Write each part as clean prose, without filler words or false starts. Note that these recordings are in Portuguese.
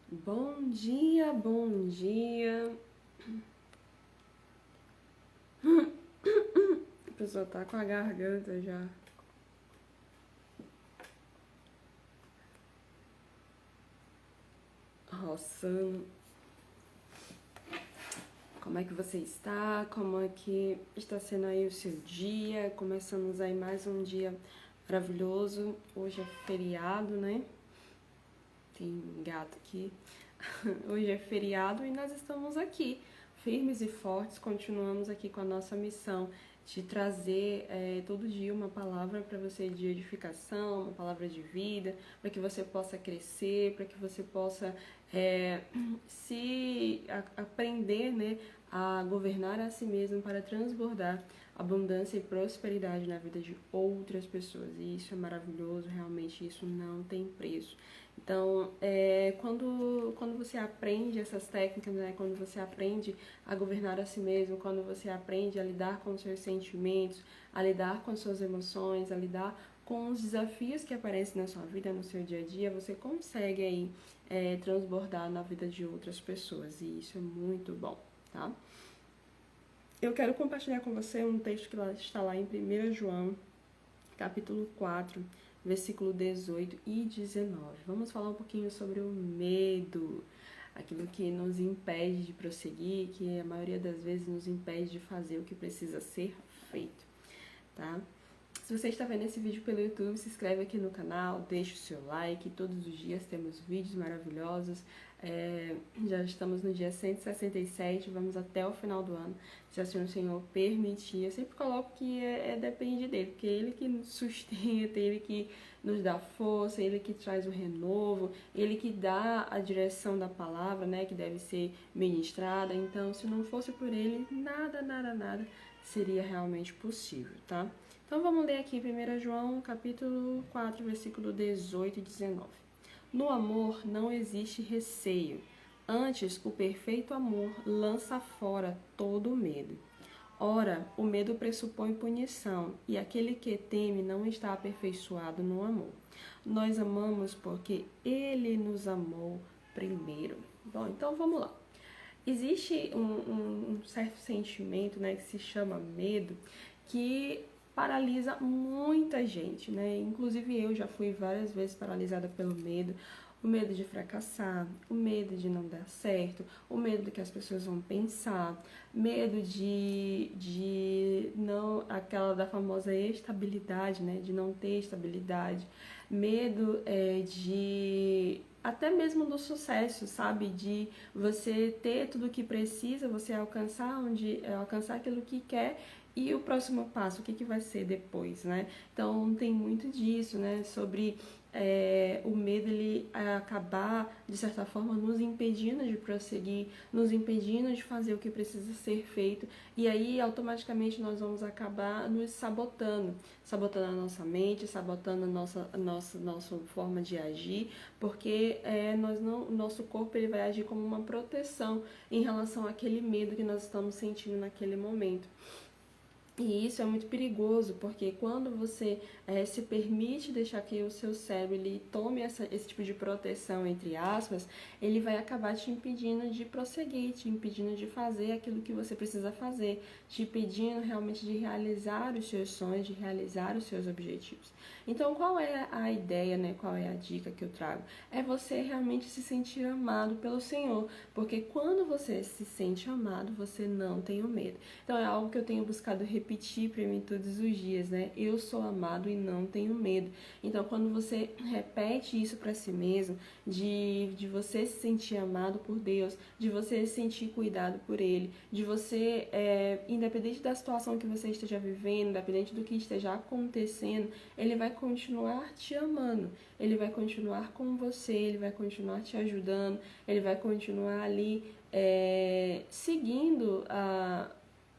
Bom dia, bom dia. A pessoa tá com a garganta já roçando. Como é que você está? Como é que está sendo aí o seu dia? Começamos aí mais um dia maravilhoso. Hoje é feriado, né? Tem um gato aqui. Hoje é feriado e nós estamos aqui, firmes e fortes, continuamos aqui com a nossa missão de trazer todo dia uma palavra para você de edificação, uma palavra de vida, para que você possa crescer, para que você possa aprender, né, a governar a si mesmo para transbordar abundância e prosperidade na vida de outras pessoas. E isso é maravilhoso, realmente isso não tem preço. Então, quando você aprende essas técnicas, né, quando você aprende a governar a si mesmo, quando você aprende a lidar com os seus sentimentos, a lidar com as suas emoções, a lidar com os desafios que aparecem na sua vida, no seu dia a dia, você consegue aí transbordar na vida de outras pessoas. E isso é muito bom, tá? Eu quero compartilhar com você um texto que está lá em 1 João, capítulo 4, versículo 18 e 19. Vamos falar um pouquinho sobre o medo, aquilo que nos impede de prosseguir, que a maioria das vezes nos impede de fazer o que precisa ser feito, tá? Se você está vendo esse vídeo pelo YouTube, se inscreve aqui no canal, deixa o seu like. Todos os dias temos vídeos maravilhosos. Já estamos no dia 167, vamos até o final do ano, se assim o Senhor permitir. Eu sempre coloco que depende dele, porque Ele que nos sustenta, Ele que nos dá força, Ele que traz o renovo, Ele que dá a direção da palavra, né, que deve ser ministrada. Então, se não fosse por Ele, nada seria realmente possível, tá? Então vamos ler aqui 1 João, capítulo 4, versículo 18 e 19. No amor não existe receio. Antes, o perfeito amor lança fora todo o medo. Ora, o medo pressupõe punição, e aquele que teme não está aperfeiçoado no amor. Nós amamos porque Ele nos amou primeiro. Bom, então vamos lá. Existe um certo sentimento, né, que se chama medo, que paralisa muita gente, né? Inclusive eu já fui várias vezes paralisada pelo medo. O medo de fracassar, o medo de não dar certo, o medo do que as pessoas vão pensar, medo de não, aquela da famosa estabilidade, né? De não ter estabilidade, medo de até mesmo do sucesso, sabe? De você ter tudo o que precisa, você alcançar aquilo que quer e o próximo passo, o que vai ser depois, né? Então tem muito disso, né? Sobre o medo ele acabar, de certa forma, nos impedindo de prosseguir, nos impedindo de fazer o que precisa ser feito, e aí automaticamente nós vamos acabar nos sabotando a nossa mente, sabotando a nossa forma de agir, porque o nosso corpo ele vai agir como uma proteção em relação àquele medo que nós estamos sentindo naquele momento. E isso é muito perigoso, porque quando você se permite deixar que o seu cérebro ele tome esse tipo de proteção, entre aspas, ele vai acabar te impedindo de prosseguir, te impedindo de fazer aquilo que você precisa fazer, te impedindo realmente de realizar os seus sonhos, de realizar os seus objetivos. Então, qual é a ideia, né? Qual é a dica que eu trago? É você realmente se sentir amado pelo Senhor, porque quando você se sente amado, você não tem o medo. Então, é algo que eu tenho buscado repetir para mim todos os dias, né? Eu sou amado e não tenho medo. Então, quando você repete isso para si mesmo, de você se sentir amado por Deus, de você se sentir cuidado por Ele, de você, independente da situação que você esteja vivendo, independente do que esteja acontecendo, Ele vai continuar te amando, Ele vai continuar com você, Ele vai continuar te ajudando, Ele vai continuar ali seguindo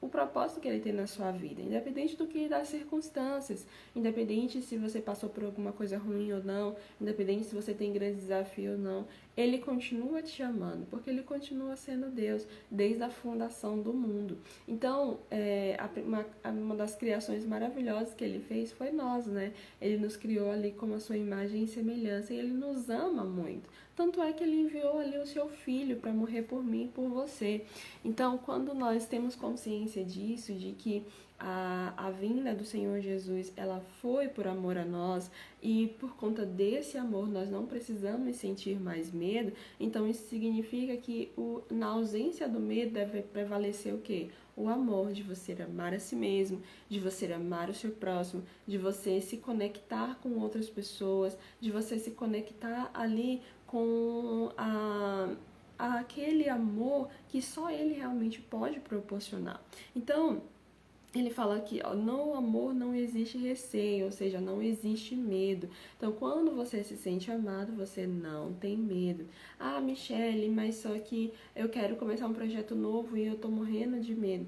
o propósito que ele tem na sua vida, independente do que das circunstâncias, independente se você passou por alguma coisa ruim ou não, independente se você tem grande desafio ou não, ele continua te amando, porque ele continua sendo Deus desde a fundação do mundo. Então, uma das criações maravilhosas que ele fez foi nós, né? Ele nos criou ali como a sua imagem e semelhança, e ele nos ama muito. Tanto é que ele enviou ali o seu filho para morrer por mim e por você. Então, quando nós temos consciência disso, de que a vinda do Senhor Jesus, ela foi por amor a nós, e por conta desse amor nós não precisamos sentir mais medo, então isso significa que na ausência do medo deve prevalecer o quê? O amor, de você amar a si mesmo, de você amar o seu próximo, de você se conectar com outras pessoas, de você se conectar ali com aquele amor que só ele realmente pode proporcionar. Então, ele fala aqui, ó, no amor não existe receio, ou seja, não existe medo. Então, quando você se sente amado, você não tem medo. Ah, Michele, mas só que eu quero começar um projeto novo e eu tô morrendo de medo.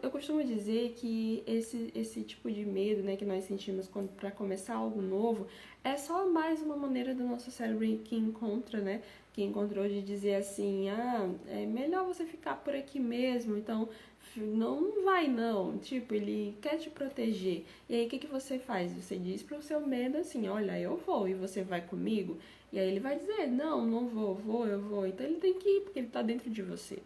Eu costumo dizer que esse tipo de medo, né, que nós sentimos para começar algo novo é só mais uma maneira do nosso cérebro que encontra, né, que encontrou de dizer assim, é melhor você ficar por aqui mesmo, então não vai não, tipo, ele quer te proteger. E aí o que você faz? Você diz pro seu medo assim, olha, eu vou e você vai comigo? E aí ele vai dizer, não vou, eu vou. Então ele tem que ir, porque ele tá dentro de você.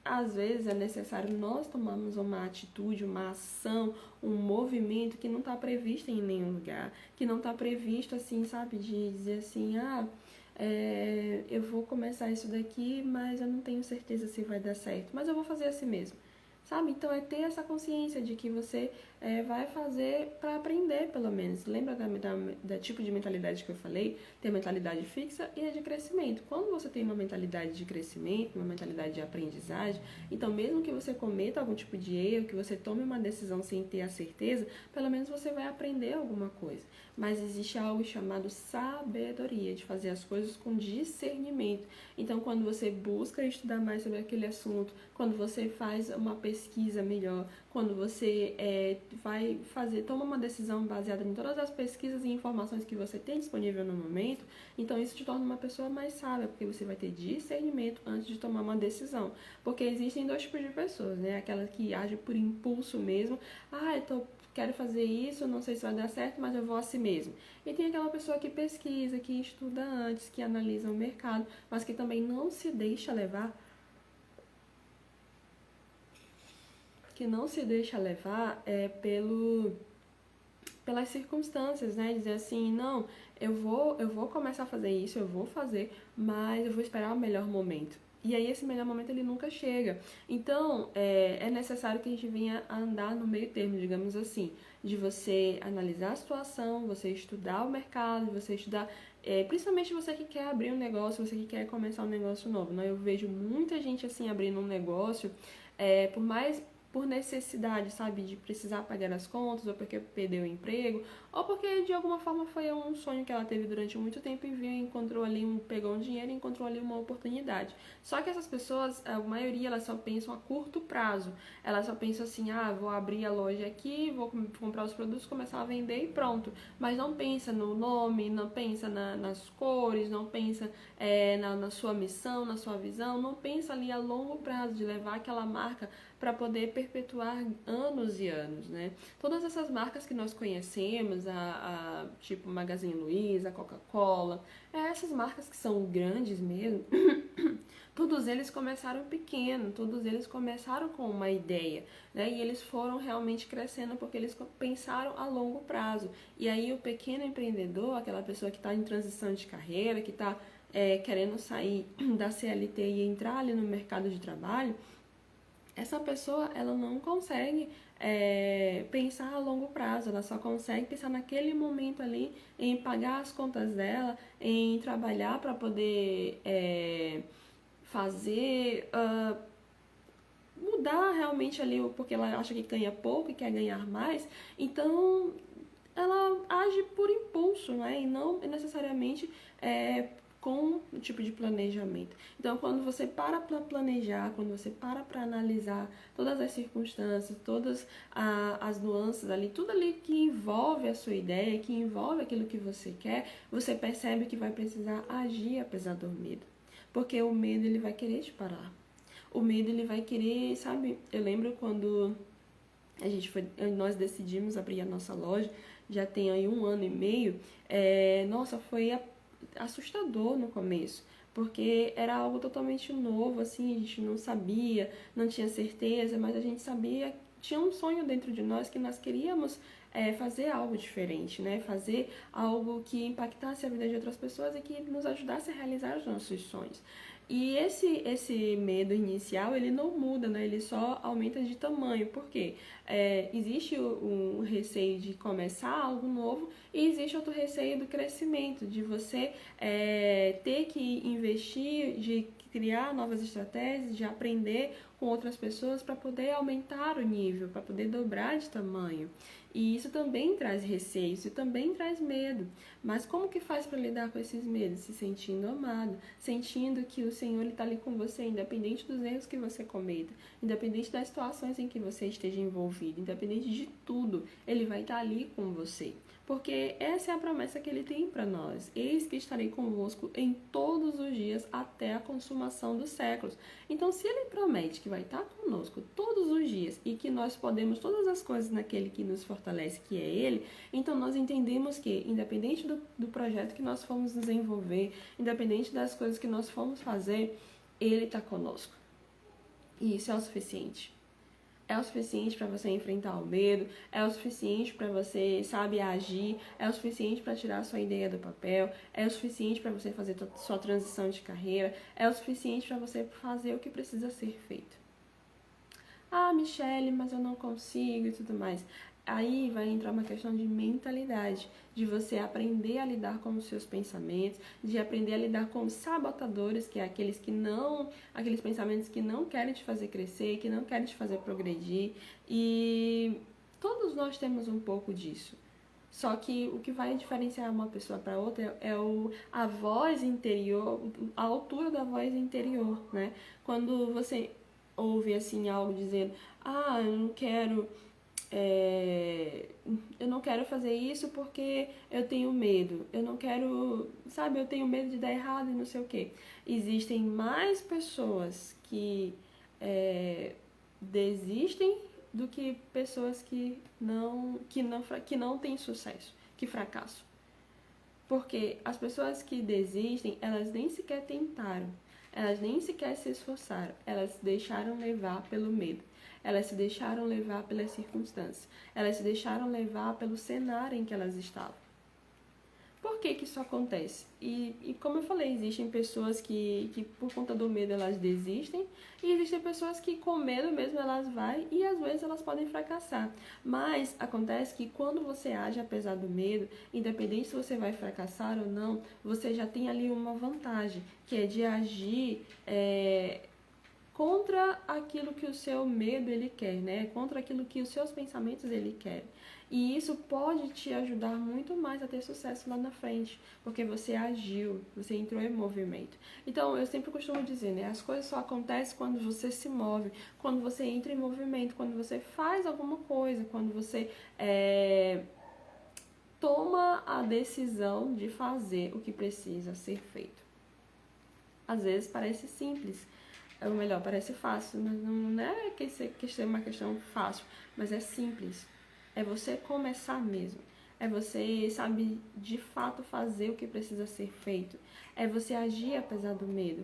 Às vezes é necessário nós tomarmos uma atitude, uma ação, um movimento que não está previsto em nenhum lugar, que não está previsto assim, sabe, de dizer assim, eu vou começar isso daqui, mas eu não tenho certeza se vai dar certo, mas eu vou fazer assim mesmo. Sabe? Então é ter essa consciência de que você vai fazer para aprender, pelo menos. Lembra da tipo de mentalidade que eu falei? Tem a mentalidade fixa e a de crescimento. Quando você tem uma mentalidade de crescimento, uma mentalidade de aprendizagem, então mesmo que você cometa algum tipo de erro, que você tome uma decisão sem ter a certeza, pelo menos você vai aprender alguma coisa. Mas existe algo chamado sabedoria, de fazer as coisas com discernimento. Então, quando você busca estudar mais sobre aquele assunto, quando você faz uma pesquisa melhor, quando você toma uma decisão baseada em todas as pesquisas e informações que você tem disponível no momento, então isso te torna uma pessoa mais sábia, porque você vai ter discernimento antes de tomar uma decisão. Porque existem dois tipos de pessoas, né? Aquela que age por impulso mesmo, quero fazer isso, não sei se vai dar certo, mas eu vou assim mesmo. E tem aquela pessoa que pesquisa, que estuda antes, que analisa o mercado, mas que também não se deixa levar pelas circunstâncias, né? Dizer assim, não, eu vou começar a fazer isso, eu vou fazer, mas eu vou esperar o melhor momento. E aí esse melhor momento ele nunca chega. Então, é necessário que a gente venha a andar no meio termo, digamos assim, de você analisar a situação, você estudar o mercado, você estudar, principalmente você que quer abrir um negócio, você que quer começar um negócio novo, né? Eu vejo muita gente assim abrindo um negócio, por necessidade, sabe, de precisar pagar as contas, ou porque perdeu o emprego, ou porque de alguma forma foi um sonho que ela teve durante muito tempo e pegou um dinheiro e encontrou ali uma oportunidade. Só que essas pessoas, a maioria, elas só pensam a curto prazo. Elas só pensam assim, vou abrir a loja aqui, vou comprar os produtos, começar a vender e pronto. Mas não pensa no nome, não pensa nas cores, não pensa na sua missão, na sua visão, não pensa ali a longo prazo de levar aquela marca para poder perpetuar anos e anos, né? Todas essas marcas que nós conhecemos, tipo Magazine Luiza, Coca-Cola, essas marcas que são grandes mesmo, todos eles começaram pequeno, todos eles começaram com uma ideia, né? E eles foram realmente crescendo porque eles pensaram a longo prazo. E aí o pequeno empreendedor, aquela pessoa que está em transição de carreira, que está querendo sair da CLT e entrar ali no mercado de trabalho, essa pessoa ela não consegue pensar a longo prazo, ela só consegue pensar naquele momento ali em pagar as contas dela, em trabalhar para poder fazer, mudar realmente ali, porque ela acha que ganha pouco e quer ganhar mais, então ela age por impulso, né? E não necessariamente com um tipo de planejamento. Então, quando você para planejar, quando você para analisar todas as circunstâncias, todas as nuances ali, tudo ali que envolve a sua ideia, que envolve aquilo que você quer, você percebe que vai precisar agir apesar do medo. Porque o medo, ele vai querer te parar. O medo, ele vai querer, sabe? Eu lembro quando nós decidimos abrir a nossa loja, já tem aí 1 ano e meio, nossa, foi assustador no começo, porque era algo totalmente novo, assim, a gente não sabia, não tinha certeza, mas a gente sabia, tinha um sonho dentro de nós que nós queríamos fazer algo diferente, né? Fazer algo que impactasse a vida de outras pessoas e que nos ajudasse a realizar os nossos sonhos. E esse medo inicial, ele não muda, né? Ele só aumenta de tamanho. Por quê? Existe um receio de começar algo novo e existe outro receio do crescimento, de você ter que investir, de criar novas estratégias, de aprender com outras pessoas para poder aumentar o nível, para poder dobrar de tamanho. E isso também traz receio, isso também traz medo. Mas como que faz para lidar com esses medos? Se sentindo amado, sentindo que o Senhor está ali com você, independente dos erros que você cometa, independente das situações em que você esteja envolvido, independente de tudo, Ele vai estar ali com você. Porque essa é a promessa que Ele tem para nós. Eis que estarei convosco em todos os dias até a consumação dos séculos. Então, se Ele promete que vai estar conosco todos os dias e que nós podemos todas as coisas naquele que nos fortalece, que é Ele, então nós entendemos que, independente do projeto que nós formos desenvolver, independente das coisas que nós formos fazer, Ele está conosco. E isso é o suficiente. É o suficiente para você enfrentar o medo, é o suficiente para você, sabe, agir, é o suficiente para tirar a sua ideia do papel, é o suficiente para você fazer sua transição de carreira, é o suficiente para você fazer o que precisa ser feito. Ah, Michele, mas eu não consigo e tudo mais. Aí vai entrar uma questão de mentalidade, de você aprender a lidar com os seus pensamentos, de aprender a lidar com os sabotadores, que é aqueles pensamentos que não querem te fazer crescer, que não querem te fazer progredir. E todos nós temos um pouco disso. Só que o que vai diferenciar uma pessoa para outra é a voz interior, a altura da voz interior, né? Quando você ouve assim algo dizendo, eu não quero fazer isso porque eu tenho medo, eu tenho medo de dar errado e não sei o quê. Existem mais pessoas que desistem do que pessoas que não têm sucesso, que fracassam. Porque as pessoas que desistem, elas nem sequer tentaram, elas nem sequer se esforçaram, elas se deixaram levar pelo medo, elas se deixaram levar pelas circunstâncias, elas se deixaram levar pelo cenário em que elas estavam. Por que isso acontece? E como eu falei, existem pessoas que por conta do medo elas desistem e existem pessoas que com medo mesmo elas vão e às vezes elas podem fracassar. Mas acontece que quando você age apesar do medo, independente se você vai fracassar ou não, você já tem ali uma vantagem, que é de agir contra aquilo que o seu medo ele quer, né? Contra aquilo que os seus pensamentos ele quer. E isso pode te ajudar muito mais a ter sucesso lá na frente, porque você agiu, você entrou em movimento. Então, eu sempre costumo dizer, né? As coisas só acontecem quando você se move, quando você entra em movimento, quando você faz alguma coisa, quando você toma a decisão de fazer o que precisa ser feito. Às vezes parece simples, ou melhor, parece fácil, mas não é que seja uma questão fácil, mas é simples. É você começar mesmo. É você, sabe, de fato fazer o que precisa ser feito. É você agir apesar do medo.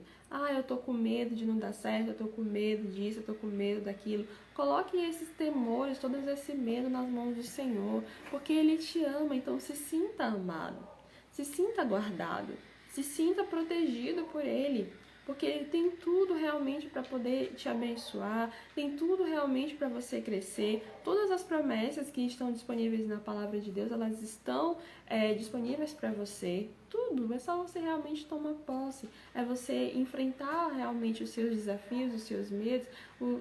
Eu tô com medo de não dar certo, eu tô com medo disso, eu tô com medo daquilo. Coloque esses temores, todo esse medo nas mãos do Senhor, porque Ele te ama, então se sinta amado, se sinta guardado, se sinta protegido por Ele. Porque Ele tem tudo realmente para poder te abençoar, tem tudo realmente para você crescer. Todas as promessas que estão disponíveis na Palavra de Deus, elas estão disponíveis para você. Tudo, é só você realmente tomar posse. É você enfrentar realmente os seus desafios, os seus medos,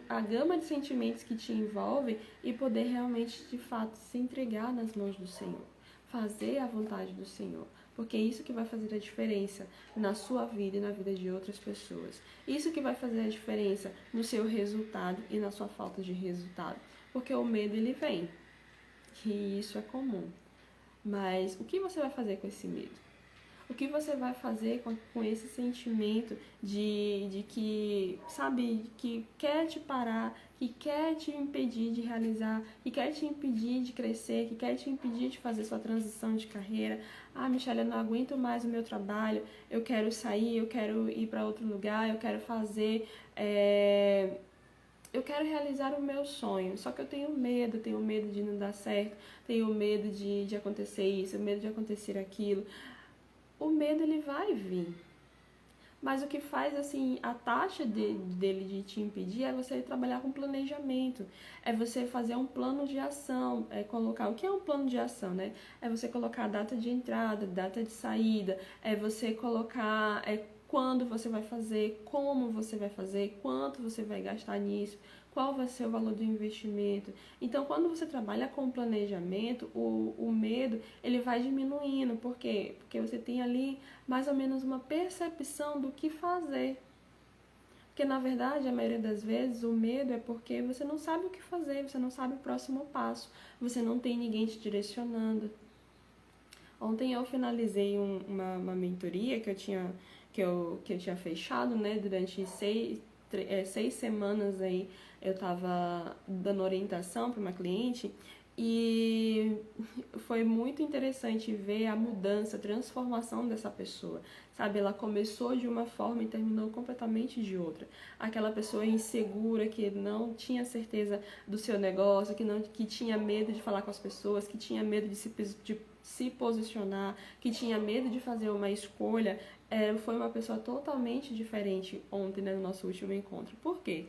a gama de sentimentos que te envolvem e poder realmente, de fato, se entregar nas mãos do Senhor. Fazer a vontade do Senhor. porque é isso que vai fazer a diferença na sua vida e na vida de outras pessoas. Isso que vai fazer a diferença no seu resultado e na sua falta de resultado, porque o medo ele vem, e isso é comum. Mas o que você vai fazer com esse medo? O que você vai fazer com esse sentimento de que, sabe, que quer te parar, que quer te impedir de realizar, que quer te impedir de crescer, que quer te impedir de fazer sua transição de carreira? Ah, Michelle, eu não aguento mais o meu trabalho, eu quero sair, eu quero ir para outro lugar, eu quero fazer... Eu quero realizar o meu sonho, só que eu tenho medo de não dar certo, tenho medo de acontecer isso, medo de acontecer aquilo. O medo ele vai vir, mas o que faz assim a taxa dele de te impedir é você trabalhar com planejamento, é você fazer um plano de ação, é colocar o que é um plano de ação, né? É você colocar a data de entrada, data de saída, é você colocar quando você vai fazer, como você vai fazer, quanto você vai gastar nisso, qual vai ser o valor do investimento. Então, quando você trabalha com planejamento, o medo ele vai diminuindo. Por quê? Porque você tem ali mais ou menos uma percepção do que fazer. Porque, na verdade, a maioria das vezes, o medo é porque você não sabe o que fazer, você não sabe o próximo passo, você não tem ninguém te direcionando. Ontem eu finalizei uma mentoria que eu tinha fechado, né, durante 6 semanas aí eu estava dando orientação para uma cliente e foi muito interessante ver a mudança, a transformação dessa pessoa, sabe? Ela começou de uma forma e terminou completamente de outra. Aquela pessoa insegura que não tinha certeza do seu negócio, que tinha medo de falar com as pessoas, que tinha medo de se posicionar, que tinha medo de fazer uma escolha, foi uma pessoa totalmente diferente ontem, né, no nosso último encontro. Por quê?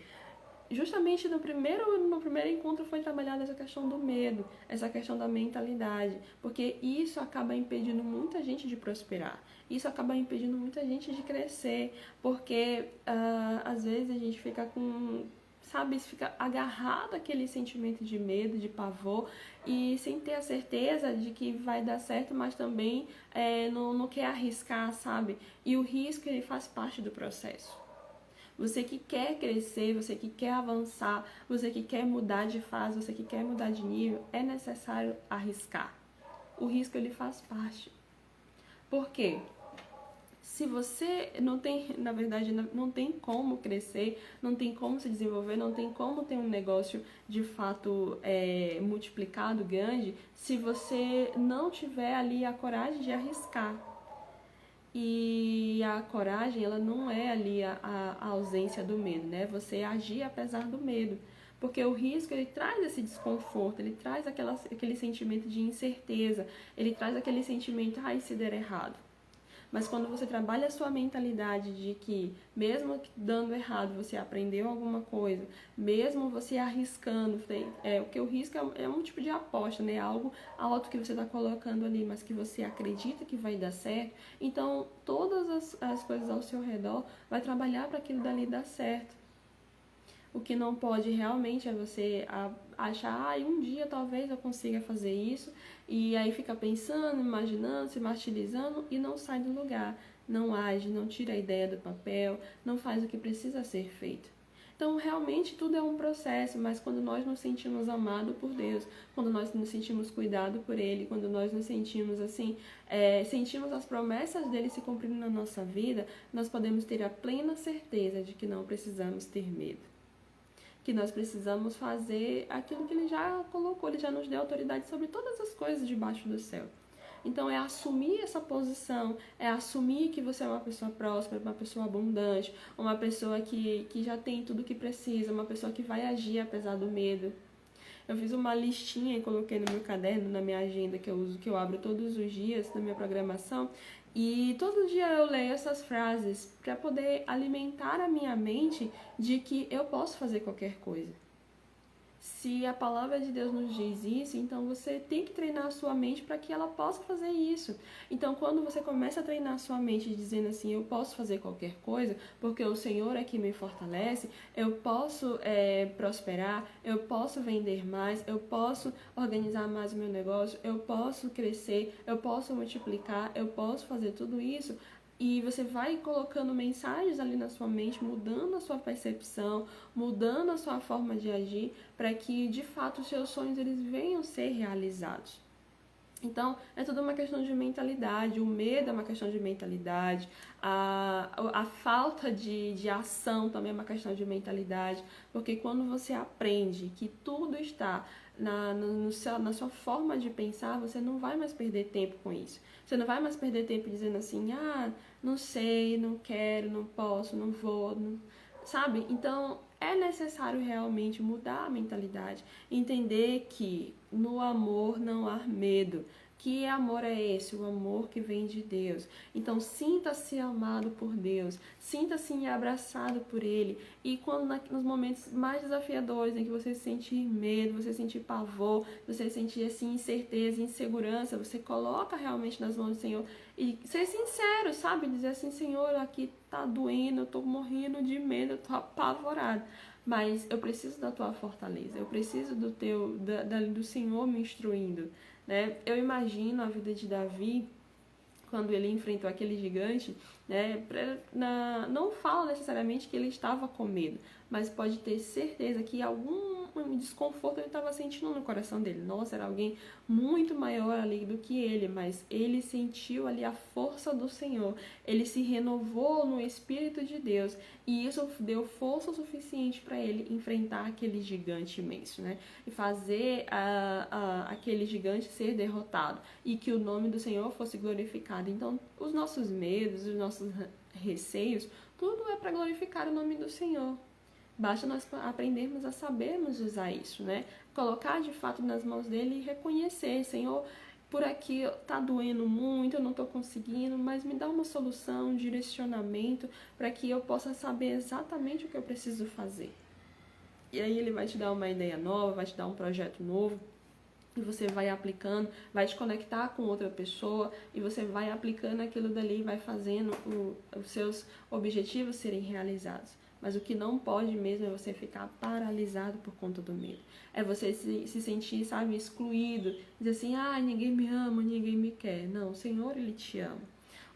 Justamente no primeiro encontro foi trabalhada essa questão do medo, essa questão da mentalidade, porque isso acaba impedindo muita gente de prosperar, isso acaba impedindo muita gente de crescer, porque às vezes a gente fica fica agarrado àquele sentimento de medo, de pavor, e sem ter a certeza de que vai dar certo, mas também não quer arriscar, sabe? E o risco ele faz parte do processo. Você que quer crescer, você que quer avançar, você que quer mudar de fase, você que quer mudar de nível, é necessário arriscar. O risco ele faz parte. Por quê? Se você não tem, na verdade, não tem como crescer, não tem como se desenvolver, não tem como ter um negócio de fato multiplicado, grande, se você não tiver ali a coragem de arriscar. E a coragem, ela não é ali a ausência do medo, né? Você agir apesar do medo. Porque o risco, ele traz esse desconforto, ele traz aquele sentimento de incerteza, ele traz aquele sentimento, ai, se der errado. Mas quando você trabalha a sua mentalidade de que, mesmo dando errado, você aprendeu alguma coisa, mesmo você arriscando, porque o risco é um tipo de aposta, né? Algo alto que você está colocando ali, mas que você acredita que vai dar certo. Então, todas as coisas ao seu redor vai trabalhar para aquilo dali dar certo. O que não pode realmente é você achar, um dia talvez eu consiga fazer isso, e aí fica pensando, imaginando, se martirizando e não sai do lugar. Não age, não tira a ideia do papel, não faz o que precisa ser feito. Então, realmente, tudo é um processo, mas quando nós nos sentimos amados por Deus, quando nós nos sentimos cuidados por Ele, quando nós nos sentimos assim, sentimos as promessas dEle se cumprindo na nossa vida, nós podemos ter a plena certeza de que não precisamos ter medo. Que nós precisamos fazer aquilo que Ele já colocou, Ele já nos deu autoridade sobre todas as coisas debaixo do céu. Então, é assumir essa posição, é assumir que você é uma pessoa próspera, uma pessoa abundante, uma pessoa que já tem tudo o que precisa, uma pessoa que vai agir apesar do medo. Eu fiz uma listinha e coloquei no meu caderno, na minha agenda que eu uso, que eu abro todos os dias na minha programação, e todo dia eu leio essas frases para poder alimentar a minha mente de que eu posso fazer qualquer coisa. Se a palavra de Deus nos diz isso, então você tem que treinar a sua mente para que ela possa fazer isso. Então, quando você começa a treinar a sua mente dizendo assim, eu posso fazer qualquer coisa, porque o Senhor é que me fortalece, eu posso prosperar, eu posso vender mais, eu posso organizar mais o meu negócio, eu posso crescer, eu posso multiplicar, eu posso fazer tudo isso. E você vai colocando mensagens ali na sua mente, mudando a sua percepção, mudando a sua forma de agir, para que de fato os seus sonhos eles venham ser realizados. Então, é tudo uma questão de mentalidade, o medo é uma questão de mentalidade, a falta de ação também é uma questão de mentalidade, porque quando você aprende que tudo está na sua forma de pensar, você não vai mais perder tempo com isso. Você não vai mais perder tempo dizendo assim, não sei, não quero, não posso, não vou, não... sabe? Então, é necessário realmente mudar a mentalidade, entender que no amor não há medo. Que amor é esse? O amor que vem de Deus. Então, sinta-se amado por Deus, sinta-se abraçado por Ele. E quando nos momentos mais desafiadores, em que você sentir medo, você sentir pavor, você sentir assim, incerteza, insegurança, você coloca realmente nas mãos do Senhor e ser sincero, sabe? Dizer assim, Senhor, aqui tá doendo, eu tô morrendo de medo, eu tô apavorado. Mas eu preciso da tua fortaleza, eu preciso do Senhor me instruindo. Né? Eu imagino a vida de Davi quando ele enfrentou aquele gigante, né? Não fala necessariamente que ele estava com medo, mas pode ter certeza que algum desconforto ele estava sentindo no coração dele. Nossa, era alguém muito maior ali do que ele, mas ele sentiu ali a força do Senhor. Ele se renovou no Espírito de Deus e isso deu força suficiente para ele enfrentar aquele gigante imenso, né? E fazer aquele gigante ser derrotado e que o nome do Senhor fosse glorificado. Então, os nossos medos, os nossos receios, tudo é para glorificar o nome do Senhor. Basta nós aprendermos a sabermos usar isso, né? Colocar de fato nas mãos dele e reconhecer, Senhor, por aqui tá doendo muito, eu não tô conseguindo, mas me dá uma solução, um direcionamento para que eu possa saber exatamente o que eu preciso fazer. E aí ele vai te dar uma ideia nova, vai te dar um projeto novo, e você vai aplicando, vai te conectar com outra pessoa e você vai aplicando aquilo dali, vai fazendo os seus objetivos serem realizados. Mas o que não pode mesmo é você ficar paralisado por conta do medo. É você se sentir, sabe, excluído. Dizer assim, ninguém me ama, ninguém me quer. Não, o Senhor, Ele te ama.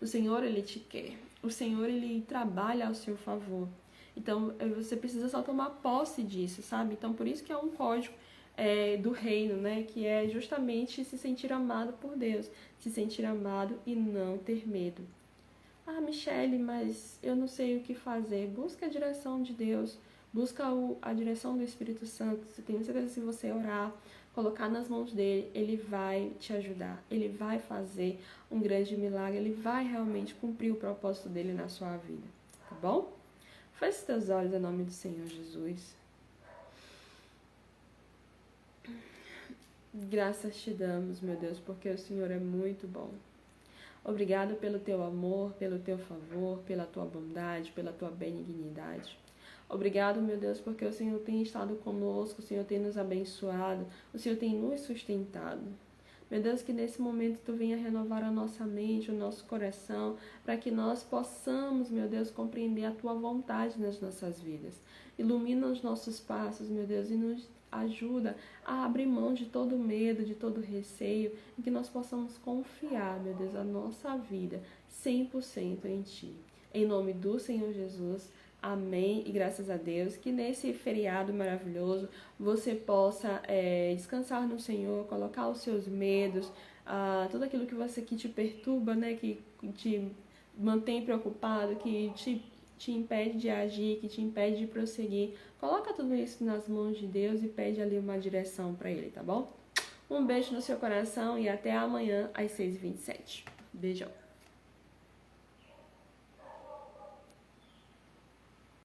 O Senhor, Ele te quer. O Senhor, Ele trabalha ao seu favor. Então, você precisa só tomar posse disso, sabe? Então, por isso que é um código do reino, né? Que é justamente se sentir amado por Deus. Se sentir amado e não ter medo. Michele, mas eu não sei o que fazer. Busca a direção de Deus, busca a direção do Espírito Santo. Eu tenho certeza que se você orar, colocar nas mãos dele, ele vai te ajudar. Ele vai fazer um grande milagre, ele vai realmente cumprir o propósito dele na sua vida. Tá bom? Feche os teus olhos em nome do Senhor Jesus. Graças te damos, meu Deus, porque o Senhor é muito bom. Obrigado pelo teu amor, pelo teu favor, pela tua bondade, pela tua benignidade. Obrigado, meu Deus, porque o Senhor tem estado conosco, o Senhor tem nos abençoado, o Senhor tem nos sustentado. Meu Deus, que nesse momento Tu venha renovar a nossa mente, o nosso coração, para que nós possamos, meu Deus, compreender a Tua vontade nas nossas vidas. Ilumina os nossos passos, meu Deus, e nos ajuda a abrir mão de todo medo, de todo receio, e que nós possamos confiar, meu Deus, a nossa vida 100% em Ti. Em nome do Senhor Jesus, amém e graças a Deus. Que nesse feriado maravilhoso você possa descansar no Senhor, colocar os seus medos, tudo aquilo que te perturba, né, que te mantém preocupado, que te impede de agir, que te impede de prosseguir. Coloca tudo isso nas mãos de Deus e pede ali uma direção para Ele, tá bom? Um beijo no seu coração e até amanhã às 6h27. Beijão.